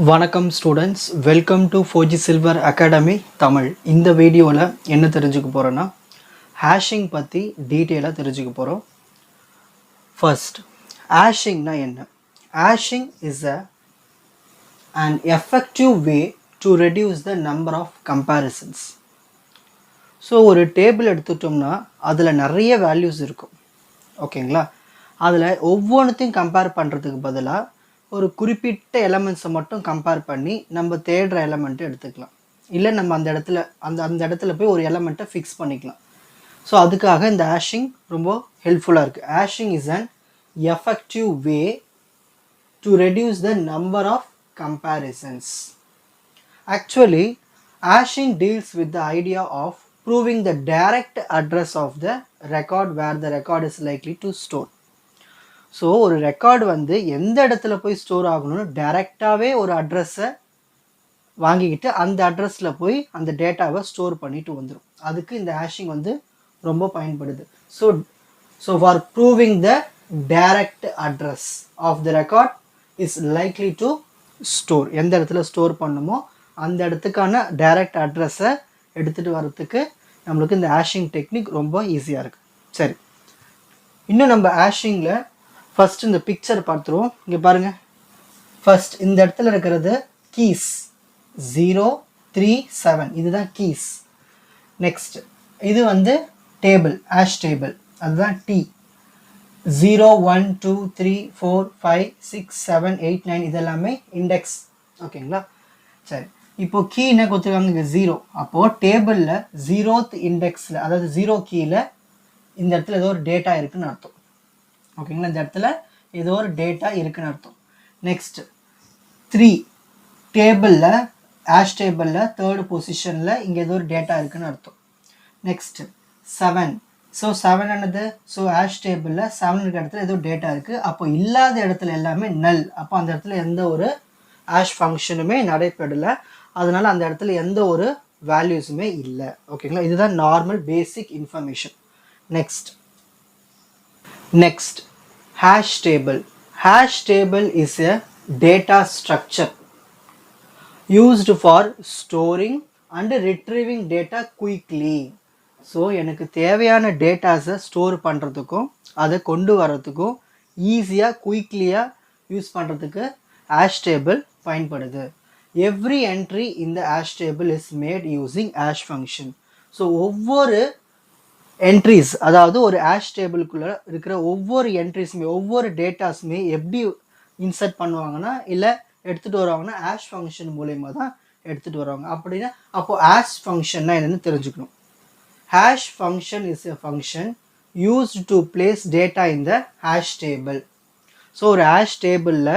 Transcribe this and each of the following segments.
வணக்கம் students, welcome to 4G silver academy Tamil. இந்த வீடியோவில் என்ன தெரிஞ்சுக்க போகிறோன்னா ஹேஷிங் பற்றி டீட்டெயிலாக தெரிஞ்சுக்க போகிறோம். ஃபர்ஸ்ட், ஹேஷிங்னா என்ன? Hashing is an effective way to reduce the number of comparisons. So ஒரு டேபிள் எடுத்துட்டோம்னா அதில் நிறைய வேல்யூஸ் இருக்கும், ஓகேங்களா? அதில் ஒவ்வொன்றுத்தையும் கம்பேர் பண்ணுறதுக்கு பதிலாக ஒரு குறிப்பிட்ட எலமெண்ட்ஸை மட்டும் கம்பேர் பண்ணி நம்ம தேடுற எலமெண்ட்டை எடுத்துக்கலாம். இல்லை நம்ம அந்த இடத்துல போய் ஒரு எலமெண்ட்டை ஃபிக்ஸ் பண்ணிக்கலாம். ஸோ அதுக்காக இந்த ஹேஷிங் ரொம்ப ஹெல்ப்ஃபுல்லாக இருக்குது. Hashing is an effective way to reduce the number of comparisons. Actually, hashing deals with the idea of proving the direct address of the record where the record is likely to store. So ஒரு record வந்து எந்த இடத்துல போய் store ஆகணும்னு டைரெக்டாகவே ஒரு அட்ரஸை வாங்கிக்கிட்டு அந்த அட்ரஸில் போய் அந்த டேட்டாவை ஸ்டோர் பண்ணிட்டு வந்துடும். அதுக்கு இந்த ஹேஷிங் வந்து ரொம்ப பயன்படுது. So for proving the direct address of the record is likely to store. எந்த இடத்துல ஸ்டோர் பண்ணுமோ அந்த இடத்துக்கான டைரக்ட் அட்ரஸை எடுத்துகிட்டு வர்றதுக்கு நம்மளுக்கு இந்த ஹேஷிங் டெக்னிக் ரொம்ப ஈஸியாக இருக்குது. சரி, இன்னும் நம்ம ஹேஷிங்கில் ஃபர்ஸ்ட் இந்த பிக்சர் பார்த்துருவோம். இங்கே பாருங்கள், ஃபர்ஸ்ட் இந்த இடத்துல இருக்கிறது கீஸ் 0, 3, 7, இதுதான் கீஸ். நெக்ஸ்ட் இது வந்து டேபிள், ஹேஷ் டேபிள், அதுதான் T. 0, 1, 2, 3, 4, 5, 6, 7, 8, 9 இதெல்லாமே இண்டெக்ஸ், ஓகேங்களா? சரி, இப்போ கீ என்ன கொடுத்துருக்காங்க? இங்கே 0. அப்போது டேபிளில் 0th இண்டெக்ஸில், அதாவது 0 கீயில் இந்த இடத்துல ஏதோ ஒரு டேட்டா இருக்குதுன்னு அர்த்தம், ஓகேங்களா? இந்த இடத்துல ஏதோ ஒரு டேட்டா இருக்குன்னு அர்த்தம். நெக்ஸ்ட் 3 டேபிளில், ஹேஷ் டேபிளில் 3rd பொசிஷனில் இங்கே ஏதோ ஒரு டேட்டா இருக்குன்னு அர்த்தம். நெக்ஸ்ட் 7, ஸோ 7 என்னது? ஸோ ஹேஷ் டேபிளில் 7 இருக்கிற இடத்துல ஏதோ டேட்டா இருக்குது. அப்போ இல்லாத இடத்துல எல்லாமே நல். அப்போ அந்த இடத்துல எந்த ஒரு ஹேஷ் ஃபங்க்ஷனுமே நடைபெறலை, அதனால அந்த இடத்துல எந்த ஒரு வேல்யூஸுமே இல்லை, ஓகேங்களா? இதுதான் normal basic information. Next, hash table. Hash table is a data structure used for storing and retrieving data quickly. So எனக்கு தேவையான டேட்டாஸை ஸ்டோர் பண்ணுறதுக்கும் அதை கொண்டு வரதுக்கும் ஈஸியாக குயிக்லியாக யூஸ் பண்ணுறதுக்கு ஹேஷ் டேபிள் பயன்படுது. எவ்ரி என்ட்ரி இந்த hash table is made using hash function. So ஒவ்வொரு என்ட்ரிஸ், அதாவது ஒரு ஹேஷ் டேபிளுக்குள்ளே இருக்கிற ஒவ்வொரு என்ட்ரிஸுமே, ஒவ்வொரு டேட்டாஸுமே எப்படி இன்சர்ட் பண்ணுவாங்கன்னா, இல்லை எடுத்துகிட்டு வருவாங்கன்னா ஹேஷ் ஃபங்க்ஷன் மூலயமா தான் எடுத்துகிட்டு வருவாங்க. அப்படின்னா அப்போது ஹேஷ் ஃபங்க்ஷன்னா என்னென்னு தெரிஞ்சுக்கணும். Hash function is a function used to place data in the hash table. So ஒரு ஹேஷ் டேபிளில்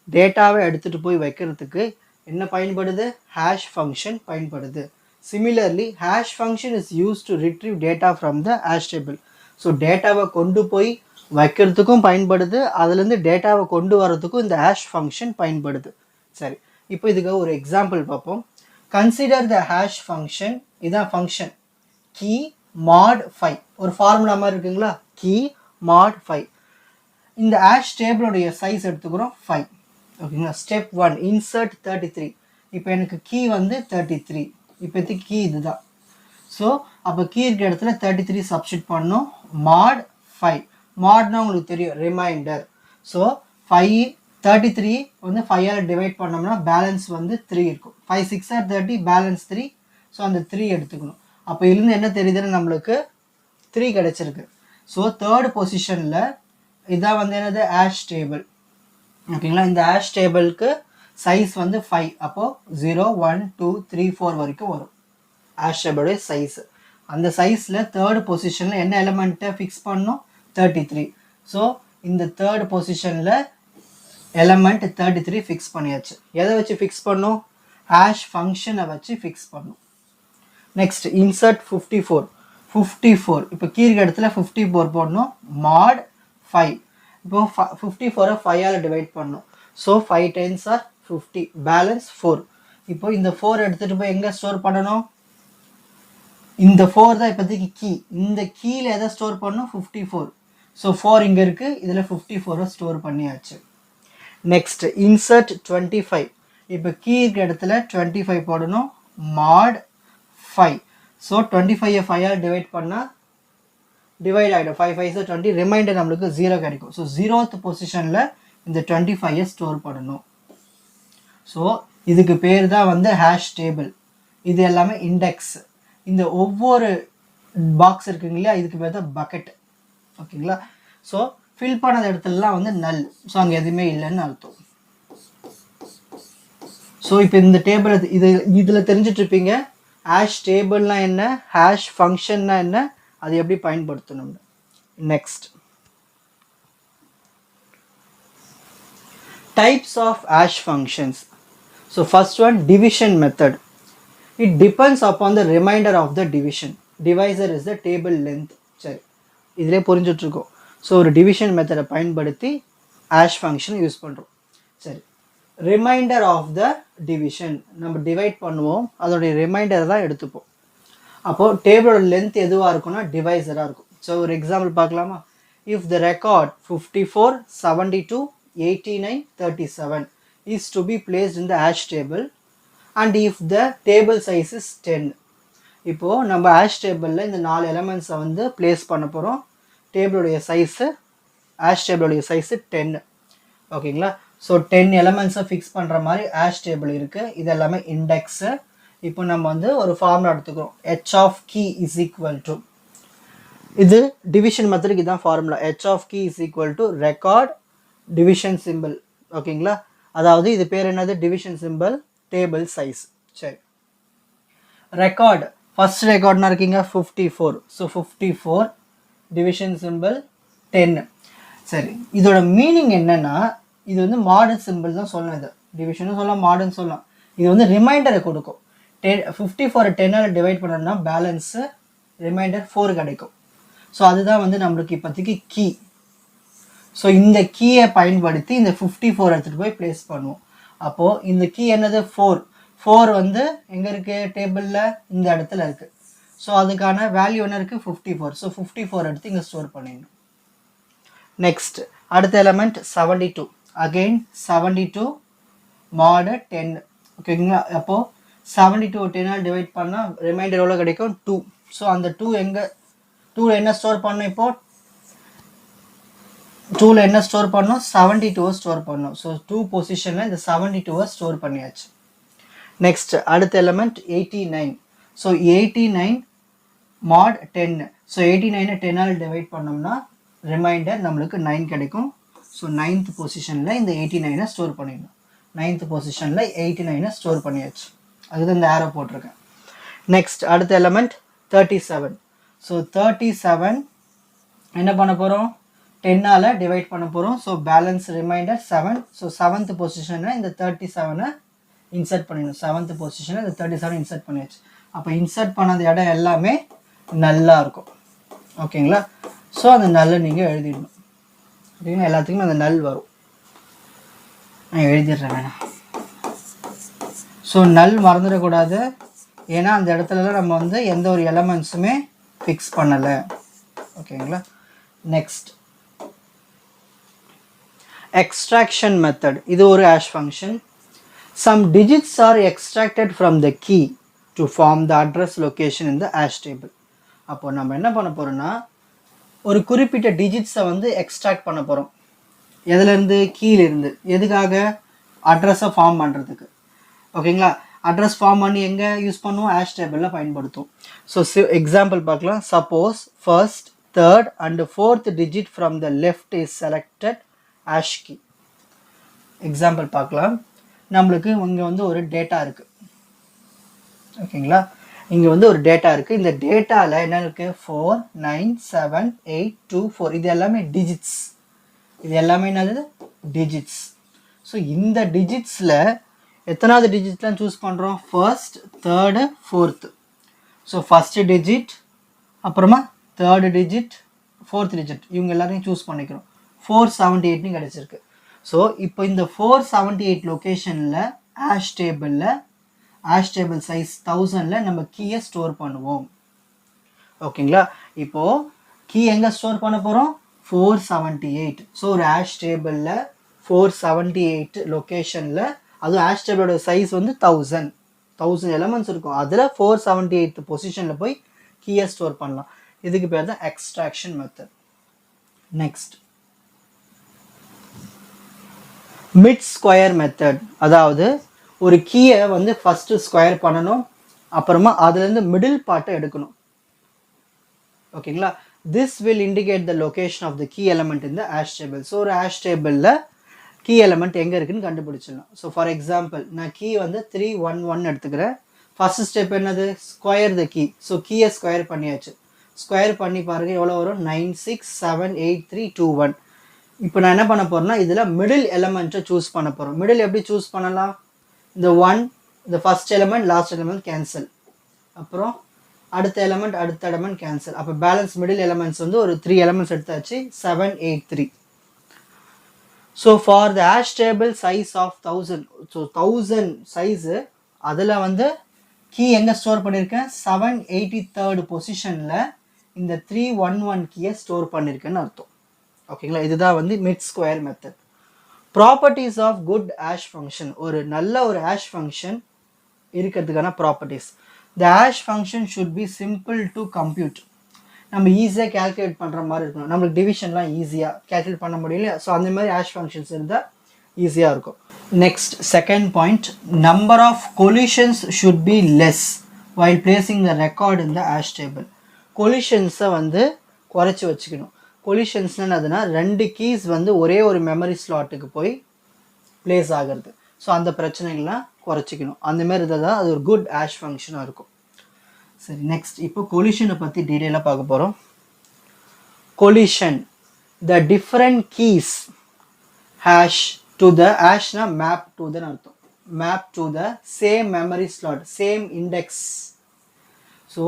டேட்டாவை எடுத்துகிட்டு போய் வைக்கிறதுக்கு என்ன பயன்படுது? ஹேஷ் ஃபங்க்ஷன் பயன்படுது. Similarly, hash function is used to retrieve data from the hash table. So டேட்டாவை கொண்டு போய் வைக்கிறதுக்கும் பயன்படுது, அதுலேருந்து டேட்டாவை கொண்டு வரதுக்கும் இந்த ஹேஷ் ஃபங்க்ஷன் பயன்படுது. சரி, இப்போ இதுக்கு ஒரு எக்ஸாம்பிள் பார்ப்போம். Consider the hash function. இதான் ஃபங்க்ஷன் கீ mod 5. ஒரு ஃபார்முலா மாதிரி இருக்குங்களா? Key mod 5. இந்த ஹேஷ் டேபிளுடைய சைஸ் எடுத்துக்கிறோம் 5, ஓகேங்களா? Step 1, insert 33. இப்போ எனக்கு கீ வந்து 33. இப்போதைக்கு கீ இதுதான். ஸோ அப்போ கீ இருக்கிற இடத்துல 33 சப்ஸ்டிட் பண்ணணும். mod 5. மாட்னா உங்களுக்கு தெரியும், ரிமைண்டர். ஸோ 33 வந்து 5ஆல் டிவைட் பண்ணோம்னா பேலன்ஸ் வந்து 3 இருக்கும். 5 6 are 30, பேலன்ஸ் 3. ஸோ அந்த 3 எடுத்துக்கணும். அப்போ இதுலேருந்து என்ன தெரியுதுன்னு நம்மளுக்கு 3 கிடச்சிருக்கு. ஸோ 3rd பொசிஷனில் இதான் வந்து என்னது? ஹேஷ் டேபிள், ஓகேங்களா? இந்த ஹேஷ் டேபிளுக்கு சைஸ் வந்து 5. அப்போது 0, 1, 2, 3, 4 வரைக்கும் வரும் ஹேஷ் டேபிளுடைய சைஸு. அந்த சைஸில் 3rd பொசிஷனில் என்ன எலமெண்ட்டை ஃபிக்ஸ் பண்ணணும்? 33. ஸோ இந்த 3rd பொசிஷனில் எலமெண்ட் 33 ஃபிக்ஸ் பண்ணியாச்சு. எதை வச்சு ஃபிக்ஸ் பண்ணும்? ஹேஷ் ஃபங்க்ஷனை வச்சு ஃபிக்ஸ் பண்ணும். Next insert 54. 54 இப்போ கீழ் இடத்துல 54 போடணும். mod 5. இப்போ 54 5ஆல் டிவைட் பண்ணணும். So 5 times are 50, balance 4. இப்போ இந்த 4 எடுத்துகிட்டு போய் எங்கே ஸ்டோர் பண்ணணும்? இந்த 4 தான் இப்போதைக்கு கீ. இந்த கீயில் எதை ஸ்டோர் பண்ணணும்? 54. ஸோ 4 இங்கே இருக்குது, இதில் 54 ஸ்டோர் பண்ணியாச்சு. Next insert 25. இப்போ கீ இருக்க இடத்துல 25 போடணும், mod 5. ஸோ 25 5ஆல் டிவைட் பண்ணால் டிவைட் ஆகிடும், 5 5 20, ரிமைண்டர் நம்மளுக்கு 0 கிடைக்கும். ஸோ 0th பொசிஷனில் இந்த 25 ஸ்டோர் பண்ணணும். ஸோ இதுக்கு பேர் தான் வந்து ஹேஷ் டேபிள். இது எல்லாமே இண்டெக்ஸ். இந்த ஒவ்வொரு பாக்ஸ் இருக்குங்க இல்லையா, இதுக்கு பேர் தான் பக்கெட். ஓகேங்களா. ஸோ ஃபில் பண்ணத இடத்துலலாம் வந்து நல். ஸோ அங்கே எதுவுமே இல்லைன்னு அர்த்தம். ஸோ இப்போ இந்த டேபிள் இதில் தெரிஞ்சிட்ருப்பீங்க ஹேஷ் டேபிள்னா என்ன, ஹேஷ் ஃபங்க்ஷன்னா என்ன, அது எப்படி பயன்படுத்தணும்னு. Next, types of hash functions. So first one, division method. It depends upon the remainder of the division. Divisor is the table length. சரி, இதிலே புரிஞ்சிட்ருக்கோம். ஸோ ஒரு டிவிஷன் மெத்தடை பயன்படுத்தி ஹேஷ் ஃபங்க்ஷன் யூஸ் பண்ணுறோம். சரி, ரிமைண்டர் ஆஃப் த டிவிஷன், நம்ம divide பண்ணுவோம், அதோடைய ரிமைண்டர் தான் எடுத்துப்போம். அப்போது டேபிளோட லென்த் எதுவாக இருக்கும்னா டிவைசராக இருக்கும். ஸோ ஒரு எக்ஸாம்பிள் பார்க்கலாமா. If the record 54 72 89 37 is to be placed in the hash table and if the table size is 10. இப்போது நம்ம ஹேஷ் டேபிளில் இந்த 4 எலமெண்ட்ஸை வந்து பிளேஸ் பண்ண போகிறோம். டேபிளுடைய சைஸு, ஹேஷ் டேபிளுடைய சைஸு 10. ஓகேங்களா. ஸோ 10 எலமெண்ட்ஸை ஃபிக்ஸ் பண்ணுற மாதிரி ஹேஷ் டேபிள் இருக்குது. இது எல்லாமே இண்டெக்ஸு. இப்போ நம்ம வந்து ஒரு ஃபார்முலா எடுத்துக்கிறோம், h of key is equal to, இது டிவிஷன் மெத்தடுக்கு இதுதான் formula, h of key is equal to record division simple. ஓகேங்களா. அதாவது இது பேர் என்னது, டிவிஷன் சிம்பிள், டேபிள் சைஸ். சரி, ரெக்கார்டு, ஃபர்ஸ்ட் ரெக்கார்ட்னா இருக்கீங்க 54. So 54 division simple 10. சரி, இதோட மீனிங் என்னன்னா, இது வந்து மாடர்ன் சிம்பிள் தான் சொல்லணும். இது டிவிஷனும் சொல்லலாம், மாடர்ன் சொல்லலாம். இது வந்து ரிமைண்டரை கொடுக்கும். 54 10ஆல் டிவைட் பண்ணோம்னா பேலன்ஸு ரிமைண்டர் 4 கிடைக்கும். ஸோ அதுதான் வந்து நம்மளுக்கு இப்போதைக்கு கீ. ஸோ இந்த கீயை பயன்படுத்தி இந்த 54 எடுத்துகிட்டு போய் ப்ளேஸ் பண்ணுவோம். அப்போது இந்த கீ என்னது, 4 வந்து எங்கே இருக்குது, டேபிளில் இந்த இடத்துல இருக்குது. ஸோ அதுக்கான வேல்யூ என்ன இருக்குது, 54. ஸோ 54 எடுத்து இங்கே ஸ்டோர் பண்ணிடணும். நெக்ஸ்ட், அடுத்த எலமெண்ட் 72. Again 72 mod 10. ஓகேங்களா. அப்போது 72 10ஆல் டிவைட் பண்ணால் ரிமைண்டர் எவ்வளோ கிடைக்கும், 2. ஸோ அந்த 2 எங்கே, 2ல் என்ன ஸ்டோர் பண்ணோம், இப்போது 2ல் என்ன ஸ்டோர் பண்ணோம், 72 ஸ்டோர் பண்ணோம். ஸோ 2 பொசிஷனில் இந்த 72 ஸ்டோர் பண்ணியாச்சு. நெக்ஸ்ட், அடுத்த எலமெண்ட் 89. So 89 mod 10. ஸோ 89 10ஆல் டிவைட் பண்ணோம்னா ரிமைண்டர் நம்மளுக்கு 9 கிடைக்கும். ஸோ 9th பொசிஷனில் இந்த 89 ஸ்டோர் பண்ணிடணும். 9th பொசிஷனில் 89 ஸ்டோர் பண்ணியாச்சு. அதுதான் இந்த ஆரோ போட்டிருக்கேன். நெக்ஸ்ட், அடுத்த எலமெண்ட் 37. ஸோ 37 என்ன பண்ண போகிறோம், 10ஆல் டிவைட் பண்ண போகிறோம். So balance reminder 7. So 7th பொசிஷனில் இந்த 37 இன்சர்ட் பண்ணிடணும். 7th பொசிஷனில் இந்த 37 இன்சர்ட் பண்ணியாச்சு. அப்போ இன்சர்ட் பண்ணது இடம் எல்லாமே நல்லா இருக்கும். ஓகேங்களா. ஸோ அந்த நல்லை நீங்கள் எழுதிடணும். ஓகேங்களா. எல்லாத்துக்குமே அந்த நல் வரும். நான் எழுதிடுறேன் வேணாம். ஸோ நல் மறந்துடக்கூடாது. ஏன்னா அந்த இடத்துலலாம் நம்ம வந்து எந்த ஒரு எலமெண்ட்ஸுமே ஃபிக்ஸ் பண்ணலை. ஓகேங்களா. Next, extraction method. இது ஒரு hash function. Some digits are extracted from the key to form the address location in the hash table. அப்போ நம்ம என்ன பண்ண போகிறோம்னா, ஒரு குறிப்பிட்ட டிஜிட்ஸை வந்து எக்ஸ்ட்ராக்ட் பண்ண போகிறோம். எதுலேருந்து, கீழேருந்து. எதுக்காக, அட்ரஸை ஃபார்ம் பண்ணுறதுக்கு. ஓகேங்களா. அட்ரஸ் ஃபார்ம் பண்ணி எங்கே யூஸ் பண்ணுவோம், ஹேஷ் டேபிளில் பயன்படுத்தும். ஸோ எக்ஸாம்பிள் பார்க்கலாம். Suppose first, third and fourth digit from the left is selected hash key. Example பார்க்கலாம். நம்மளுக்கு இங்கே வந்து ஒரு டேட்டா இருக்குது. ஓகேங்களா. இங்கே வந்து ஒரு டேட்டா இருக்குது. இந்த டேட்டாவில் என்ன இருக்குது, 4 9 7 8 2 4. இது எல்லாமே டிஜிட்ஸ். இது எல்லாமே என்னது, டிஜிட்ஸ். ஸோ இந்த டிஜிட்ஸில் எத்தனாவது டிஜிட்லாம் சூஸ் பண்ணுறோம், first, third, fourth. So first digit, அப்புறமா தேர்டு டிஜிட், ஃபோர்த் டிஜிட், இவங்க எல்லாரையும் சூஸ் பண்ணிக்கிறோம். 478 கிடச்சிருக்கு. ஸோ இப்போ இந்த 478 லொக்கேஷனில் ஹேஷ் டேபிள் சைஸ் 1000ல் நம்ம கீயை ஸ்டோர் பண்ணுவோம். ஓகேங்களா. இப்போது கீ எங்கே ஸ்டோர் பண்ண போகிறோம், 478. ஸோ ஒரு ஹேஷ் டேபிளில் 478 லொக்கேஷனில் அதுவும் ஹேஷ் டேபிளோட சைஸ் வந்து 1000 எலமெண்ட்ஸ் இருக்கும். அதில் 478th பொசிஷனில் போய் கீயை ஸ்டோர் பண்ணலாம். இதுக்கு பேர் தான் extraction method. Next mid square method. அதாவது ஒரு கீயை வந்து ஃபஸ்ட்டு ஸ்கொயர் பண்ணணும், அப்புறமா அதுலேருந்து மிடில் பார்ட்டை எடுக்கணும். ஓகேங்களா? This will indicate the location of the key element in the hash table. So ஒரு ஹேஷ் டேபிளில் கீ எலமெண்ட் எங்கே இருக்குன்னு கண்டுபிடிச்சிடலாம். ஸோ ஃபார் எக்ஸாம்பிள் நான் கீ வந்து 311 எடுத்துக்கிறேன். ஃபஸ்ட்டு ஸ்டெப் என்னது? Square the key. ஸோ கீயை ஸ்கொயர் பண்ணியாச்சு. ஸ்கொயர் பண்ணி பாருங்கள் எவ்வளோ வரும்? 967831. இப்போ நான் என்ன பண்ண போகிறேன்னா இதில் மிடில் எலமெண்ட்டை சூஸ் பண்ண போகிறோம். மிடில் எப்படி சூஸ் பண்ணலாம்? இந்த 1, இந்த first element last element cancel, அப்புறம் அடுத்த எலமெண்ட் கேன்சல். அப்போ பேலன்ஸ் மிடில் எலமெண்ட்ஸ் வந்து ஒரு 3 எலமெண்ட்ஸ் எடுத்தாச்சு, 783. So for the hash table size of 1000, so 1000 size அதில் வந்து கீ எங்கே ஸ்டோர் பண்ணியிருக்கேன்? 783rd பொசிஷனில் இந்த 311 கீயை ஸ்டோர் பண்ணியிருக்கேன்னு அர்த்தம். ஓகேங்களா? இதுதான் வந்து mid square method. Properties of good hash function. ஒரு நல்ல ஒரு ஹேஷ் ஃபங்க்ஷன் இருக்கிறதுக்கான properties. The hash function should be simple to compute. நம்ம ஈஸியாக கேல்குலேட் பண்ணுற மாதிரி இருக்கணும். நம்மளுக்கு டிவிஷன்லாம் ஈஸியாக கேல்குலேட் பண்ண முடியல. ஸோ அந்த மாதிரி ஹேஷ் ஃபங்க்ஷன்ஸ் இருந்தால் ஈஸியாக இருக்கும். Next second point, number of collisions should be less while placing the record in the hash table. கொலிஷன்ஸை வந்து குறைச்சி வச்சுக்கணும். கொலிஷன்ஸ்னால் அதுனா 2 கீஸ் வந்து ஒரே ஒரு மெமரி ஸ்லாட்டுக்கு போய் பிளேஸ் ஆகிறது. ஸோ அந்த பிரச்சனைகள்லாம் குறைச்சிக்கணும். அந்தமாரி இருந்தால் தான் அது ஒரு குட் ஹேஷ் ஃபங்க்ஷனாக இருக்கும். சரி, நெக்ஸ்ட் இப்போ கொலிஷனை பற்றி டீட்டெயிலாக பார்க்க போகிறோம். Collision, the different keys hash to the ஹேஷ்னா மேப் டு தன்னு அர்த்தம். Map to the same memory slot, same index. So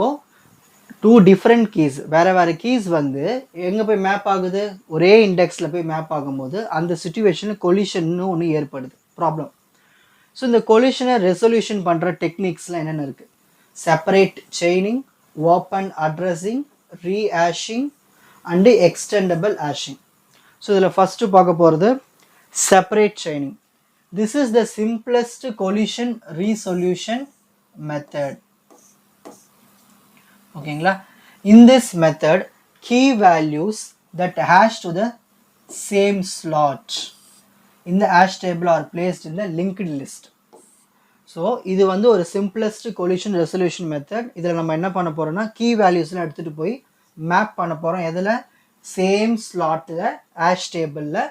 2 different keys, வேறு கீஸ் வந்து எங்கே போய் மேப் ஆகுது? ஒரே இண்டெக்ஸில் போய் மேப் ஆகும்போது அந்த சுச்சுவேஷனில் கொலிஷன்னு ஒன்று ஏற்படுது, ப்ராப்ளம். ஸோ இந்த கொலிஷனை ரெசல்யூஷன் பண்ணுற டெக்னிக்ஸ்லாம் என்னென்ன இருக்குது? Separate chaining, open addressing, rehashing and extendible hashing. So இதில் ஃபஸ்ட்டு பார்க்க போகிறது separate chaining. This is the simplest collision resolution method. ஓகேங்களா? In this method, key values that hash to the same slot in the hash table are placed in the linked list. So இது வந்து ஒரு simplest collision resolution method. இதில் நம்ம என்ன பண்ண போகிறோம்னா key வேல்யூஸ்லாம் எடுத்துகிட்டு போய் மேப் பண்ண போகிறோம். எதில்? சேம் ஸ்லாட்டில் ஹேஷ் டேபிளில்,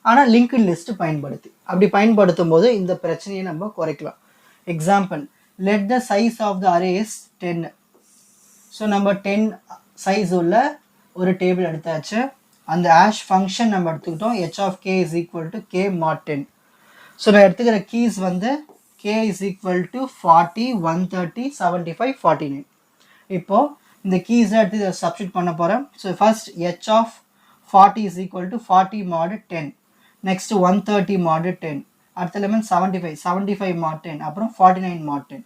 ஆனால் லிங்க்டு லிஸ்ட் பயன்படுத்தி. அப்படி பயன்படுத்தும் போது இந்த பிரச்சனையை நம்ம குறைக்கலாம். Example, let the size of the array is 10. So நம்ம 10 சைஸ் உள்ள ஒரு டேபிள் எடுத்தாச்சு. அந்த ஹேஷ் ஃபங்க்ஷன் நம்ம எடுத்துக்கிட்டோம். h of k is equal to k mod 10. So நான் எடுத்துக்கிற கீஸ் வந்து k is equal to 40, 130, 75, 49. இப்போது இந்த கீஸை எடுத்து இதை சப்ஸ்டிட் பண்ண போகிறேன். So first h of 40 is equal to 40 mod 10. Next 130 mod 10. அடுத்த எலிமெண்ட் 75 mod 10. அப்புறம் 49 mod 10.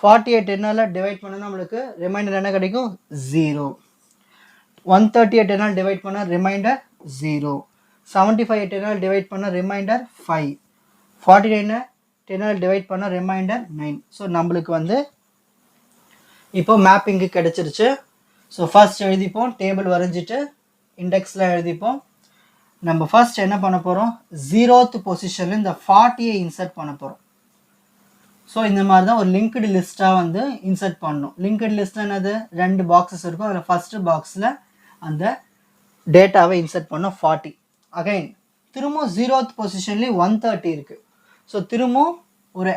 48 10ஆல் டிவைட் பண்ணால் நம்மளுக்கு ரிமைண்டர் என்ன கிடைக்கும்? 0. 138 10ஆல் டிவைட் பண்ணால் ரிமைண்டர் 0. 75 10ஆல் டிவைட் பண்ணால் ரிமைண்டர் 5. 49 10ஆல் டிவைட் பண்ணால் ரிமைண்டர் 9. ஸோ நம்மளுக்கு வந்து இப்போ மேப்பிங்கு கிடச்சிருச்சு. ஸோ ஃபர்ஸ்ட் எழுதிப்போம், டேபிள் வரைஞ்சிட்டு இண்டெக்ஸ்லாம் எழுதிப்போம். நம்ம ஃபர்ஸ்ட் என்ன பண்ண போகிறோம்? 0th பொசிஷனில் இந்த 40யை இன்சர்ட் பண்ண போகிறோம். ஸோ இந்த மாதிரி தான் ஒரு லிங்க்டு லிஸ்ட்டாக வந்து இன்சர்ட் பண்ணணும். லிங்க்டு லிஸ்ட் என்னது? 2 பாக்ஸஸ் இருக்கும். அதில் ஃபஸ்ட்டு பாக்ஸில் அந்த டேட்டாவை இன்சர்ட் பண்ணோம் 40. அகைன் திரும்பவும் 0th பொசிஷன்லேயும் 130 இருக்குது. ஸோ திரும்பவும் ஒரு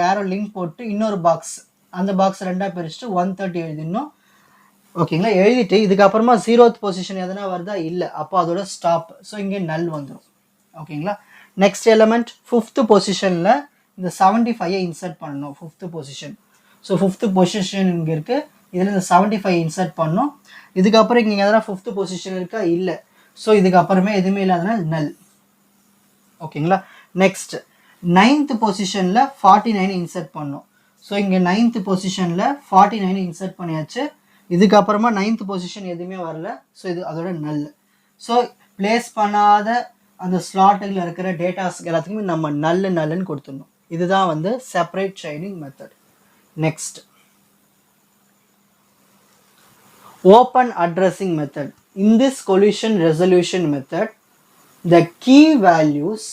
ஏரோ லிங்க் போட்டு இன்னொரு பாக்ஸ், அந்த பாக்ஸ் 2ஆக பிரிச்சுட்டு 130 எழுதிடணும். ஓகேங்களா? எழுதிட்டு இதுக்கப்புறமா 0th பொசிஷன் எதனா வருதா? இல்லை. அப்போ அதோட ஸ்டாப். ஸோ இங்கே நல் வந்துடும். ஓகேங்களா? நெக்ஸ்ட் எலிமெண்ட் 5th பொசிஷனில் இந்த 75ஐ இன்சர்ட் பண்ணணும். 5th position. So 5th position இங்கே இருக்குது. இதில் இந்த 75 இன்சர்ட் பண்ணணும். இதுக்கப்புறம் இங்கே எதனா 5th பொசிஷன் இருக்கா? இல்லை. ஸோ இதுக்கப்புறமே எதுவுமே இல்லாதனால நல். ஓகேங்களா? நெக்ஸ்ட் 9th பொசிஷனில் 49 இன்சர்ட் பண்ணணும். ஸோ இங்கே 9th பொசிஷனில் 49 இன்சர்ட் பண்ணியாச்சு. இதுக்கப்புறமா 9th பொசிஷன் எதுவுமே வரல. ஸோ இது அதோட நல். ஸோ பிளேஸ் பண்ணாத அந்த ஸ்லாட்டில் இருக்கிற டேட்டாஸ்க்கு எல்லாத்துக்குமே நம்ம நல்லுன்னு கொடுத்துடணும். இதுதான் வந்து separate chaining method. Next, open addressing method. In this collision resolution method, the key values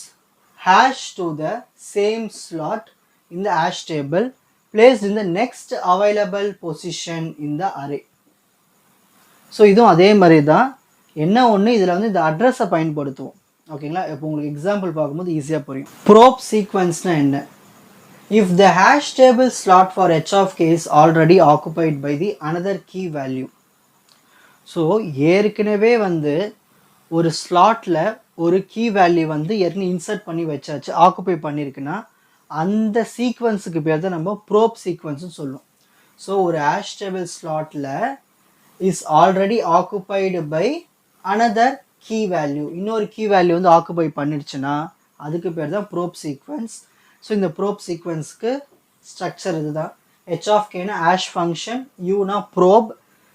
hash to the same slot in the hash table placed in the next available position in the array. So இதுவும் அதே மாதிரி தான். என்ன ஒன்று இதில் வந்து இந்த அட்ரஸை பயன்படுத்துவோம். ஓகேங்களா, இப்போ உங்களுக்கு எக்ஸாம்பிள் பார்க்கும்போது ஈஸியாக புரியும். ப்ரோப் சீக்வன்ஸ்னால் என்ன? If the hash table slot for h of k is already occupied by the another key value. So ஏற்கனவே வந்து ஒரு ஸ்லாட்டில் ஒரு கீ வேல்யூ வந்து ஏற்கனவே இன்சர்ட் பண்ணி வச்சாச்சு, ஆக்குப்பை பண்ணியிருக்குன்னா அந்த சீக்வன்ஸுக்கு பேர் தான் நம்ம ப்ரோப் சீக்வன்ஸ்னு சொல்லுவோம். ஸோ ஒரு ஹேஷ் டேபிள் ஸ்லாட்டில் is already occupied by another key value, இன்னொரு கீ வேல்யூ வந்து ஆக்குப்பை பண்ணிடுச்சுன்னா அதுக்கு பேர் தான் ப்ரோப் சீக்வன்ஸ். ஸோ இந்த ப்ரோப் சீக்வன்ஸ்க்கு ஸ்ட்ரக்சர் இதுதான். h of kனா ஹேஷ் ஃபங்க்ஷன், யூனா ப்ரோப்.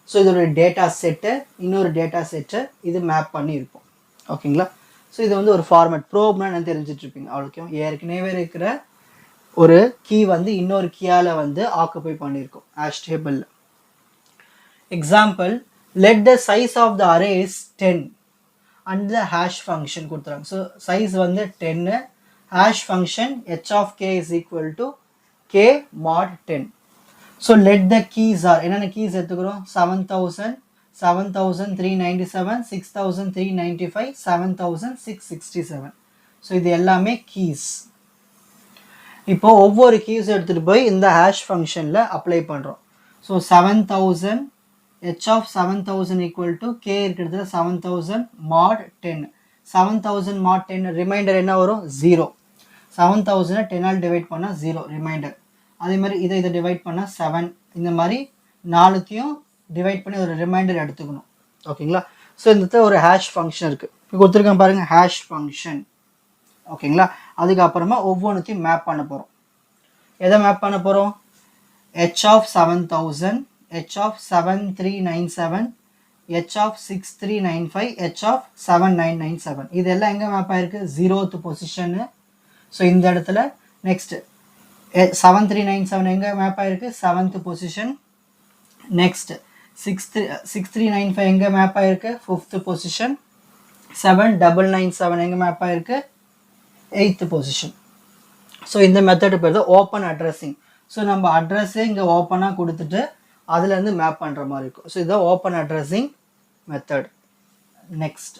ஸோ இதோட டேட்டா செட்டு, இன்னொரு டேட்டா செட்டு இது மேப் பண்ணி இருக்கும். ஓகேங்களா, ஸோ இது வந்து ஒரு ஃபார்மேட். ப்ரோப்னா என்ன தெரிஞ்சிட்ருப்பீங்க அவ்வளோக்கே. ஏற்கனவே இருக்கிற ஒரு கீ வந்து இன்னொரு கீயால் வந்து ஆக்குப்பை பண்ணியிருக்கும் ஹேஷ் டேபிளில். Example, let the size of the array is 10 and the hash function கொடுத்துறாங்க. ஸோ சைஸ் வந்து 10, hash function h of k is equal to k mod 10. So let the keys are, என்னென்ன keys எடுத்துக்கிறோம்? 7000, 7397, 6395, 7667. So இது எல்லாமே keys. இப்போ ஒவ்வொரு keys எடுத்துகிட்டு போய் இந்த hash ஃபங்க்ஷனில் அப்ளை பண்ணுறோம். So 7000, h of 7000 equal to k இருக்கிறதுல 7000 mod 10. 7000 mod 10 ரிமைண்டர் என்ன வரும்? 0. 7000 10ஆல் டிவைட் பண்ணால் 0 ரிமைண்டர். அதே மாதிரி இதை டிவைட் பண்ணால் 7. இந்த மாதிரி நாலுத்தையும் டிவைட் பண்ணி ஒரு ரிமைண்டர் எடுத்துக்கணும். ஓகேங்களா, ஸோ இந்த ஒரு ஹேஷ் ஃபங்க்ஷன் இருக்குது. இப்போ கொடுத்துருக்கேன் பாருங்கள், ஹேஷ் ஃபங்க்ஷன். ஓகேங்களா, அதுக்கப்புறமா ஒவ்வொன்றுத்தையும் மேப் பண்ண போகிறோம். எதை மேப் பண்ண போகிறோம்? h of 7000, h of 7397, h of 6395, h of 7997. இதெல்லாம் எங்கே மேப் ஆயிருக்கு? 0th position. ஸோ இந்த இடத்துல நெக்ஸ்ட் 7397 எங்கே மேப் ஆயிருக்கு? 7th position. நெக்ஸ்ட் 6395 எங்கே மேப் ஆயிருக்கு? 5th position. 7997 எங்கே மேப் ஆயிருக்கு? 8th position. ஸோ இந்த மெத்தடு பேர் தான் ஓப்பன் அட்ரஸிங். ஸோ நம்ம அட்ரஸே இங்கே ஓப்பனாக கொடுத்துட்டு அதுலேருந்து மேப் பண்ணுற மாதிரி இருக்கும். ஸோ இதுதான் ஓப்பன் அட்ரஸிங் மெத்தட். நெக்ஸ்ட்,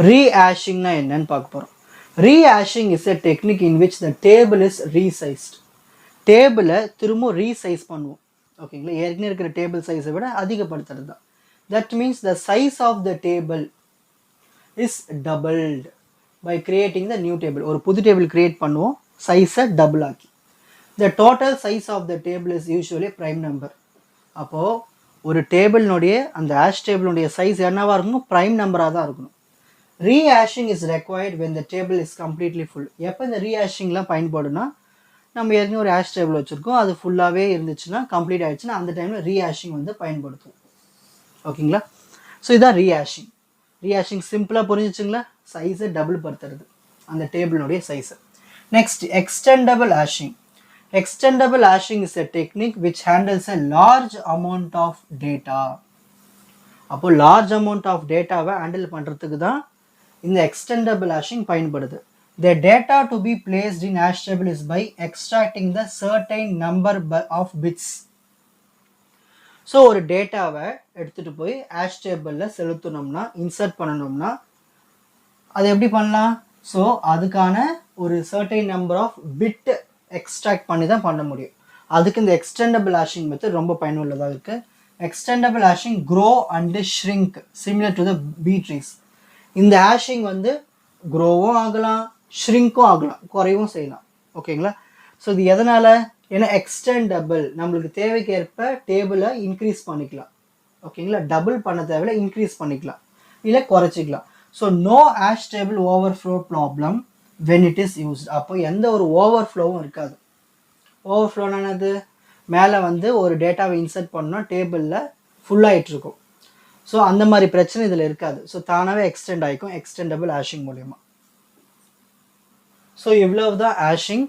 ரீஹேஷிங்னா என்னன்னு பார்க்க போகிறோம். Rehashing is a technique in which the table is resized. டேபிளை திரும்ப ரீசைஸ் பண்ணுவோம். ஓகேங்களா, ஏற்கனவே இருக்கிற டேபிள் சைஸை விட அதிகப்படுத்துறது தான். That means the size of the table is doubled by creating the new table. ஒரு புது டேபிள் கிரியேட் பண்ணுவோம், சைஸை டபுள் ஆக்கி. The total size of the table is usually prime number. அப்போது ஒரு டேபிள்னுடைய அந்த ஹேஷ் டேபிளுடைய சைஸ் என்னவாக இருக்கணும்? ப்ரைம் நம்பராக தான் இருக்கணும். Rehashing is required when the table is completely full. எப்போ இந்த ரீஹேஷிங்லாம் பயன்படுனா, நம்ம ஏற்கனவே ஒரு ஹேஷ் டேபிள் வச்சுருக்கோம், அது ஃபுல்லாகவே இருந்துச்சுன்னா, கம்ப்ளீட் ஆகிடுச்சுன்னா அந்த டைமில் ரீஹேஷிங் வந்து பயன்படுத்துவோம். ஓகேங்களா, ஸோ இதுதான் ரீஹேஷிங். ரீஹேஷிங் சிம்பிளாக புரிஞ்சிச்சுங்களா? சைஸை டபுள் படுத்துறது அந்த டேபிளுடைய சைஸை. Next, extendable hashing. Extendable hashing is a technique which handles a large amount of data. அப்போ large amount of dataவை ஹேண்டில் பண்ணுறதுக்கு தான் இந்த extendable hashing பயன்படுது. The data to be placed in hash table is by extracting the certain number of bits. So ஒரு டேட்டாவை எடுத்துகிட்டு போய் hash டேபிளில் செலுத்தணும்னா, இன்சர்ட் பண்ணணும்னா அது எப்படி பண்ணலாம்? ஸோ அதுக்கான ஒரு certain number of bit extract பண்ணி தான் பண்ண முடியும். அதுக்கு இந்த எக்ஸ்டெண்டபிள் ஹேஷிங் மெத்தட் ரொம்ப பயனுள்ளதாக இருக்குது. Extendable hashing grow and shrink similar to the B trees. இந்த ஹேஷிங் வந்து க்ரோவும் ஆகலாம், ஷ்ரிங்க்கும் ஆகலாம், குறைவும் செய்யலாம். ஓகேங்களா, ஸோ இது எதனால்? ஏன்னா எக்ஸ்டெண்டபிள், நம்மளுக்கு தேவைக்கேற்ப டேபிளை இன்க்ரீஸ் பண்ணிக்கலாம். ஓகேங்களா, டபுள் பண்ண தேவையில்ல, இன்க்ரீஸ் பண்ணிக்கலாம், இல்லை குறைச்சிக்கலாம். So no hash table overflow problem when it is used. அப்போ எந்த ஒரு ஓவர்ஃப்ளோவும் இருக்காது. ஓவர்ஃப்ளோனா என்னது? மேலே வந்து ஒரு டேட்டாவை இன்சர்ட் பண்ணால் டேபிளில் ஃபுல்லாகிட்ருக்கும். ஸோ அந்த மாதிரி பிரச்சனை இதில் இருக்காது. ஸோ தானாகவே எக்ஸ்டெண்ட் ஆகிக்கும் எக்ஸ்டெண்டபிள் ஹேஷிங் மூலயமா. ஸோ இவ்வளவு தான் ஹேஷிங்.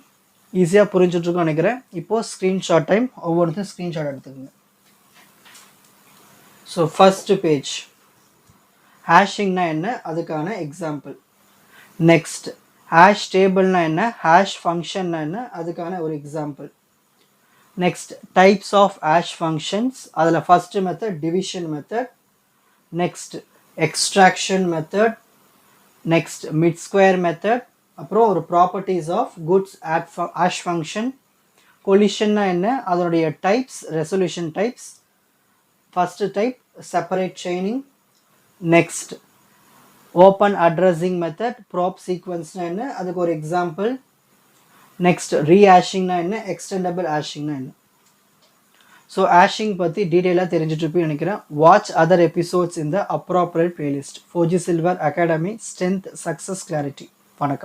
ஈஸியாக புரிஞ்சுட்ருக்கோன்னு நினைக்கிறேன். இப்போது ஸ்க்ரீன்ஷாட் டைம். ஒவ்வொருத்தரும் ஸ்க்ரீன்ஷாட் எடுத்துக்கோங்க. ஸோ ஃபஸ்ட்டு பேஜ் ஹேஷிங்னா என்ன, அதுக்கான எக்ஸாம்பிள். நெக்ஸ்ட் ஹேஷ் டேபிள்னா என்ன, ஹேஷ் ஃபங்க்ஷன்னா என்ன, அதுக்கான ஒரு example. Next types of hash functions, அதில் first method division method. Next extraction method. Next mid square method. அப்புறம் ஒரு properties of goods hash function. கொலிஷன்னா என்ன, அதனுடைய types, resolution types. First type separate chaining. Next open addressing method. Probe சீக்வன்ஸ்னா என்ன, அதுக்கு ஒரு எக்ஸாம்பிள். நெக்ஸ்ட் ரீஹேஷிங்னா என்ன, எக்ஸ்டெண்டபிள் ஹேஷிங்னா என்ன. ஸோ ஹேஷிங் பற்றி டீட்டெயிலாக தெரிஞ்சுட்டு நினைக்கிறேன். வாட்ச் அதர் எபிசோட்ஸ் இன் த appropriate playlist. 4G Silver Academy, Strength, Success, Clarity. வணக்கம்.